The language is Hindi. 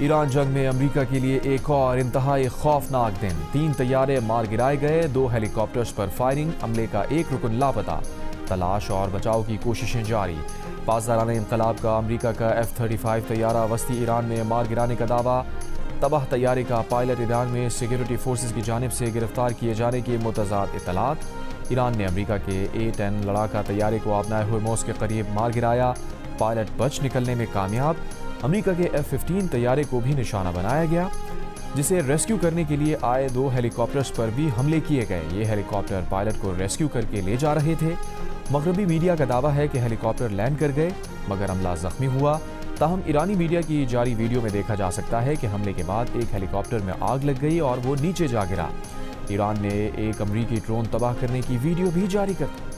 ईरान जंग में अमेरिका के लिए एक और इंतहाई खौफनाक दिन। 3 तैयारे मार गिराए गए, 2 हेलीकॉप्टर्स पर फायरिंग, अमले का एक रुकन लापता। तलाश और बचाव की कोशिशें जारी। पासदाराने इंकलाब का अमेरिका का F-35 तैयारा वस्ती ईरान में मार गिराने का दावा। तबाह तैयारे का पायलट ईरान में सिक्योरिटी फोर्सेज की जानिब से गिरफ्तार किए जाने की मुतज़ाद इत्तलात। ईरान ने अमेरिका के A-10 लड़ाका तैयारे को आबनाए हुर्मुज़ के करीब मार गिराया। पायलट बच निकलने में कामयाब। अमेरिका के F-15 तैयारे को भी निशाना बनाया गया, जिसे रेस्क्यू करने के लिए आए 2 हेलीकॉप्टर्स पर भी हमले किए गए। ये हेलीकॉप्टर पायलट को रेस्क्यू करके ले जा रहे थे। मगरबी मीडिया का दावा है कि हेलीकॉप्टर लैंड कर गए मगर अमला जख्मी हुआ। ताहम ईरानी मीडिया की जारी वीडियो में देखा जा सकता है कि हमले के बाद एक हेलीकॉप्टर में आग लग गई और वो नीचे जा गिरा। ईरान ने एक अमरीकी ड्रोन तबाह करने की वीडियो भी जारी कर दी।